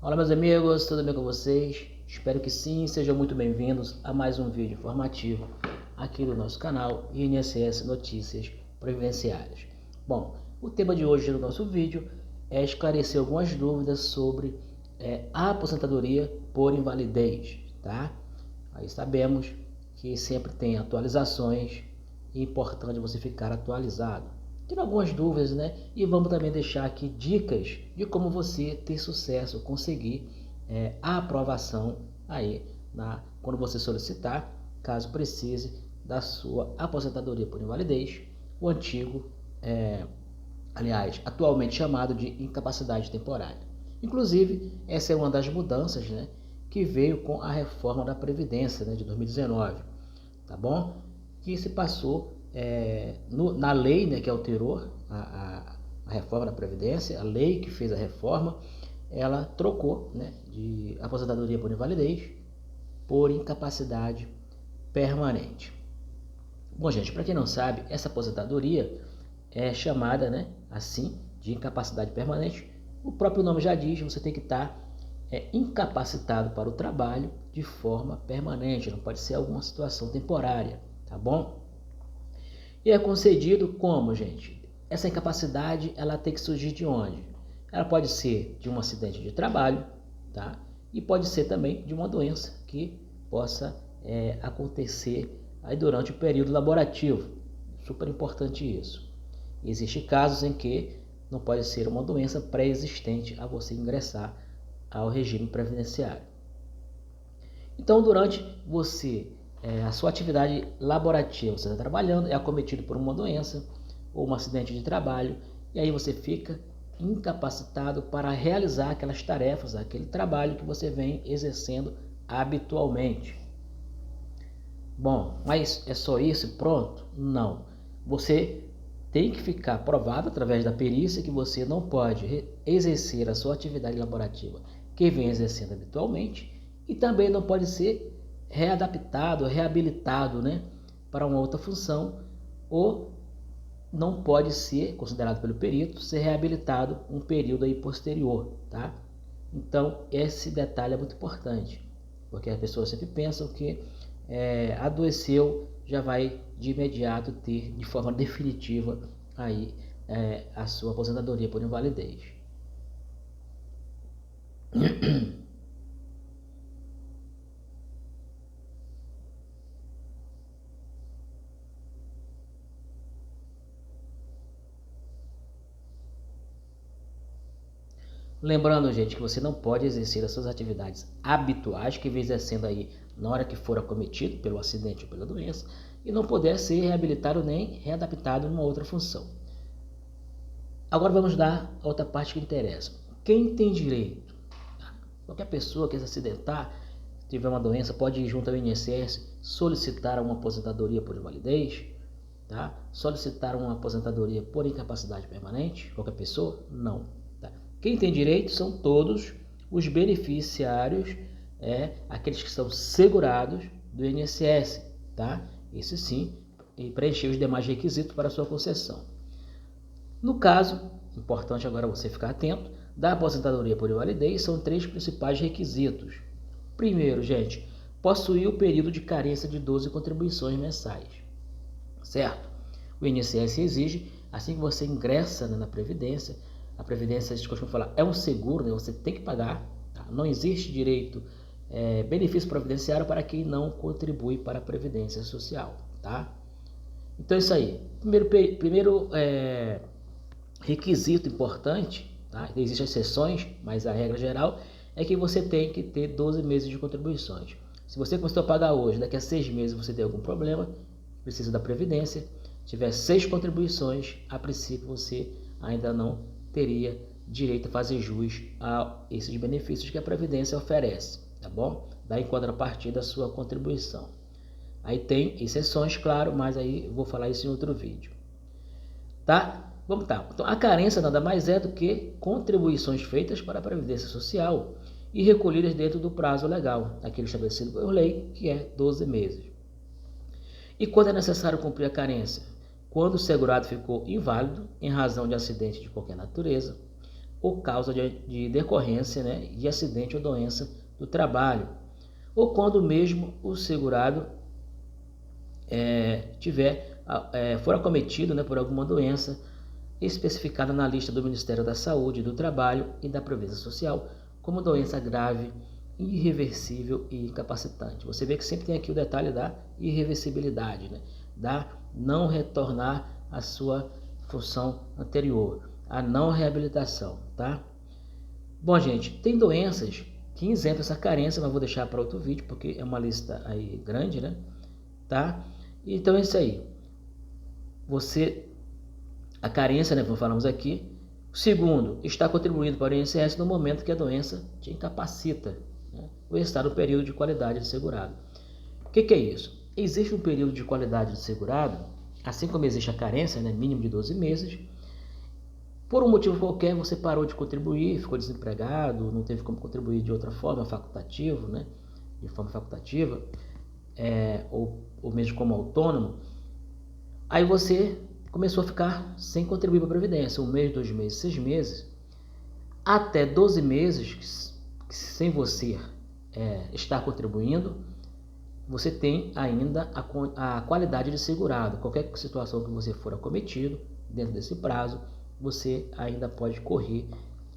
Olá meus amigos, tudo bem com vocês? Espero que sim, sejam muito bem-vindos a mais um vídeo informativo aqui do nosso canal INSS Notícias Previdenciárias. Bom, o tema de hoje do nosso vídeo é esclarecer algumas dúvidas sobre a aposentadoria por invalidez, tá? Aí sabemos que sempre tem atualizações e é importante você ficar atualizado. Tem algumas dúvidas, né? E vamos também deixar aqui dicas de como você ter sucesso, conseguir a aprovação aí quando você solicitar, caso precise, da sua aposentadoria por invalidez, o antigo, atualmente chamado de incapacidade temporária. Inclusive, essa é uma das mudanças, né, que veio com a reforma da Previdência, né, de 2019, tá bom? Que se passou na lei, né, que alterou a reforma da Previdência, a lei que fez a reforma, ela trocou, né, de aposentadoria por invalidez por incapacidade permanente. Bom, gente, para quem não sabe, essa aposentadoria é chamada, né, assim, de incapacidade permanente. O próprio nome já diz, você tem que estar incapacitado para o trabalho de forma permanente, não pode ser alguma situação temporária, tá bom? E é concedido como, gente? Essa incapacidade, ela tem que surgir de onde? Ela pode ser de um acidente de trabalho, tá? E pode ser também de uma doença que possa acontecer aí durante o período laborativo. Super importante isso. Existem casos em que não pode ser uma doença pré-existente a você ingressar ao regime previdenciário. Então, durante a sua atividade laborativa, você está trabalhando, é acometido por uma doença ou um acidente de trabalho, e aí você fica incapacitado para realizar aquelas tarefas, aquele trabalho que você vem exercendo habitualmente. Bom, mas é só isso? Pronto? Não. Você tem que ficar provado através da perícia que você não pode exercer a sua atividade laborativa que vem exercendo habitualmente e também não pode ser readaptado, reabilitado, né, para uma outra função, ou não pode ser, considerado pelo perito, ser reabilitado um período aí posterior, tá? Então, esse detalhe é muito importante, porque as pessoas sempre pensam que adoeceu, já vai de imediato ter de forma definitiva aí a sua aposentadoria por invalidez. Lembrando, gente, que você não pode exercer as suas atividades habituais que vem exercendo aí na hora que for acometido pelo acidente ou pela doença e não poder ser reabilitado nem readaptado em uma outra função. Agora vamos dar a outra parte que interessa. Quem tem direito? Qualquer pessoa que se acidentar, tiver uma doença, pode ir junto ao INSS solicitar uma aposentadoria por invalidez, tá? Solicitar uma aposentadoria por incapacidade permanente, qualquer pessoa? Não. Tá? Quem tem direito são todos os beneficiários, aqueles que são segurados do INSS, tá? Esse sim, e preencher os demais requisitos para a sua concessão. No caso, importante agora você ficar atento, da aposentadoria por invalidez são 3 principais requisitos. Primeiro, gente, possuir o período de carência de 12 contribuições mensais, certo? O INSS exige, assim que você ingressa na Previdência, a Previdência, a gente costuma falar, é um seguro, né? Você tem que pagar, tá? Não existe direito, benefício previdenciário para quem não contribui para a Previdência Social, tá? Então é isso aí. Primeiro requisito importante, tá? Existem exceções, mas a regra geral é que você tem que ter 12 meses de contribuições. Se você começou a pagar hoje, daqui a 6 meses você tem algum problema, precisa da Previdência, tiver 6 contribuições, a princípio você ainda não teria direito a fazer jus a esses benefícios que a Previdência oferece, tá bom? Daí em contrapartida da sua contribuição. Aí tem exceções, claro, mas aí eu vou falar isso em outro vídeo, tá? Vamos tá. Então, a carência nada mais é do que contribuições feitas para a Previdência Social e recolhidas dentro do prazo legal, aquele estabelecido por lei, que é 12 meses. E quando é necessário cumprir a carência? Quando o segurado ficou inválido em razão de acidente de qualquer natureza, ou causa de decorrência, né, de acidente ou doença do trabalho, ou quando mesmo o segurado for acometido, né, por alguma doença especificada na lista do Ministério da Saúde, do Trabalho e da Previdência Social como doença grave, irreversível e incapacitante. Você vê que sempre tem aqui o detalhe da irreversibilidade, né? Da não retornar à sua função anterior, a não reabilitação, tá? Bom, gente, tem doenças que isentam essa carência, mas vou deixar para outro vídeo, porque é uma lista aí grande, né? Tá? Então é isso aí. A carência, né, como falamos aqui. Segundo, está contribuindo para o INSS no momento que a doença te incapacita, né, ou está no período de qualidade de segurado. O que é isso? Existe um período de qualidade de segurado, assim como existe a carência, né, mínimo de 12 meses. Por um motivo qualquer, você parou de contribuir, ficou desempregado, não teve como contribuir de outra forma, facultativo, né, de forma facultativa, ou mesmo como autônomo. Aí você começou a ficar sem contribuir para a Previdência, 1 mês, 2 meses, 6 meses, até 12 meses sem você estar contribuindo, você tem ainda a qualidade de segurado. Qualquer situação que você for acometido, dentro desse prazo, você ainda pode correr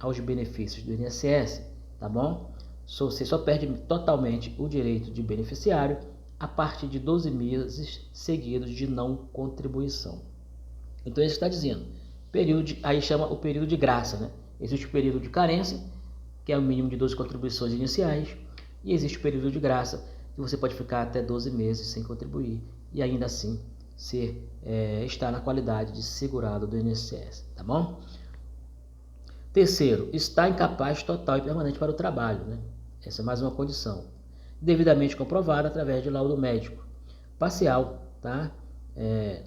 aos benefícios do INSS, tá bom? Você só perde totalmente o direito de beneficiário a partir de 12 meses seguidos de não contribuição. Então isso está dizendo, aí chama o período de graça, né? Existe o período de carência, que é o mínimo de 12 contribuições iniciais, e existe o período de graça, que você pode ficar até 12 meses sem contribuir, e ainda assim estar na qualidade de segurado do INSS, tá bom? Terceiro, está incapaz total e permanente para o trabalho, né? Essa é mais uma condição, devidamente comprovada através de laudo médico parcial, tá?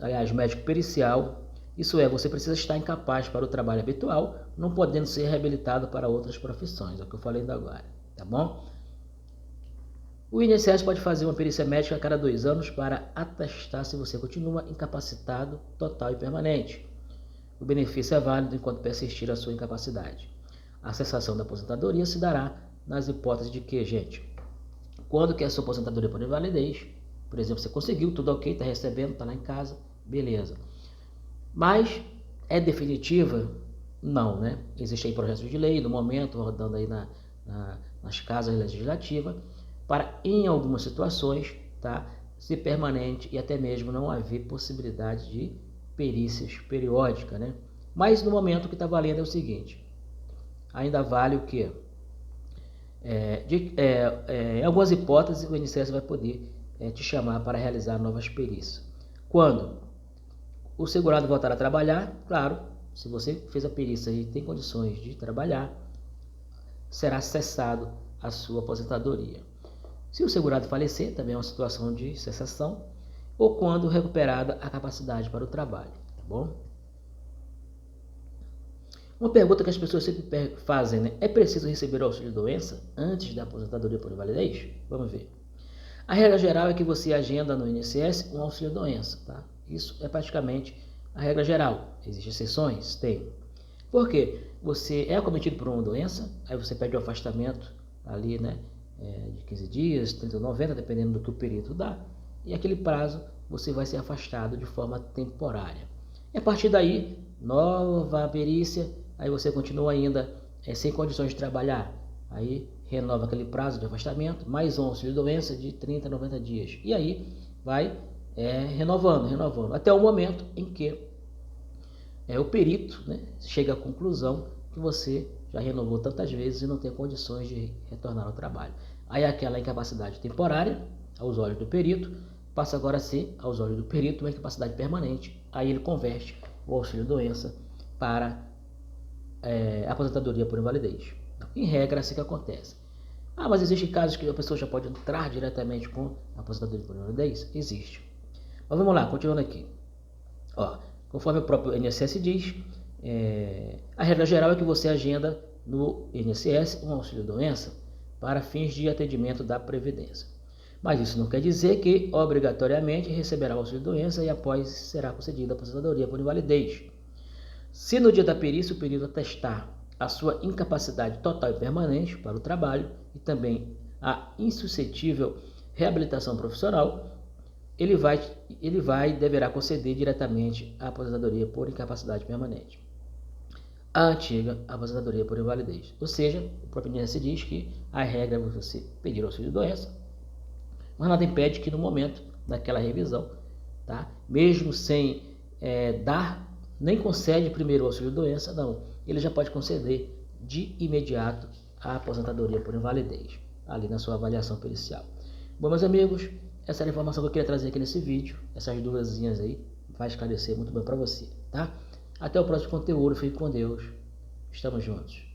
Aliás, médico pericial. Isso é, você precisa estar incapaz para o trabalho habitual, não podendo ser reabilitado para outras profissões, é o que eu falei ainda agora, tá bom? O INSS pode fazer uma perícia médica a cada 2 anos para atestar se você continua incapacitado total e permanente. O benefício é válido enquanto persistir a sua incapacidade. A cessação da aposentadoria se dará nas hipóteses de que, gente, quando que a sua aposentadoria por invalidez, por exemplo, você conseguiu, tudo ok, está recebendo, está lá em casa, beleza. Mas é definitiva? Não, né? Existem aí projetos de lei, no momento, rodando aí nas casas legislativas, para, em algumas situações, tá, ser permanente e até mesmo não haver possibilidade de perícias periódicas, né? Mas no momento o que está valendo é o seguinte, ainda vale o quê? Em algumas hipóteses, o INSS vai poder te chamar para realizar novas perícias. Quando o segurado voltar a trabalhar, claro, se você fez a perícia e tem condições de trabalhar, será cessado a sua aposentadoria. Se o segurado falecer, também é uma situação de cessação, ou quando recuperada a capacidade para o trabalho, tá bom? Uma pergunta que as pessoas sempre fazem, né? É preciso receber o auxílio-doença antes da aposentadoria por invalidez? Vamos ver. A regra geral é que você agenda no INSS um auxílio-doença, tá? Isso é praticamente a regra geral. Existem exceções? Tem. Por quê? Você é acometido por uma doença, aí você pede o afastamento ali, né? De 15 dias, 30 ou 90, dependendo do que o perito dá. E aquele prazo você vai ser afastado de forma temporária. E a partir daí, nova perícia, aí você continua ainda sem condições de trabalhar. Aí renova aquele prazo de afastamento, mais um auxílio-doença de 30 a 90 dias. E aí vai renovando, até o momento em que o perito, né, chega à conclusão que você já renovou tantas vezes e não tem condições de retornar ao trabalho. Aí aquela incapacidade temporária, aos olhos do perito, passa agora a ser, aos olhos do perito, uma incapacidade permanente. Aí ele converte o auxílio-doença para aposentadoria por invalidez. Em regra, é assim que acontece. Mas existem casos que a pessoa já pode entrar diretamente com a aposentadoria por invalidez? Existe. Mas vamos lá, continuando aqui. Conforme o próprio INSS diz, a regra geral é que você agenda no INSS um auxílio-doença para fins de atendimento da Previdência. Mas isso não quer dizer que, obrigatoriamente, receberá o auxílio-doença e após será concedida a aposentadoria por invalidez. Se no dia da perícia o perito atestar a sua incapacidade total e permanente para o trabalho e também a insuscetível reabilitação profissional, ele deverá conceder diretamente a aposentadoria por incapacidade permanente, a antiga aposentadoria por invalidez. Ou seja, o próprio INSS diz que a regra é você pedir auxílio-doença, mas nada impede que no momento daquela revisão, tá, mesmo sem nem concede primeiro o auxílio-doença, não, ele já pode conceder de imediato a aposentadoria por invalidez, ali na sua avaliação pericial. Bom, meus amigos, essa era a informação que eu queria trazer aqui nesse vídeo. Essas duvasinhas aí vai esclarecer muito bem para você, tá? Até o próximo conteúdo. Fique com Deus. Estamos juntos.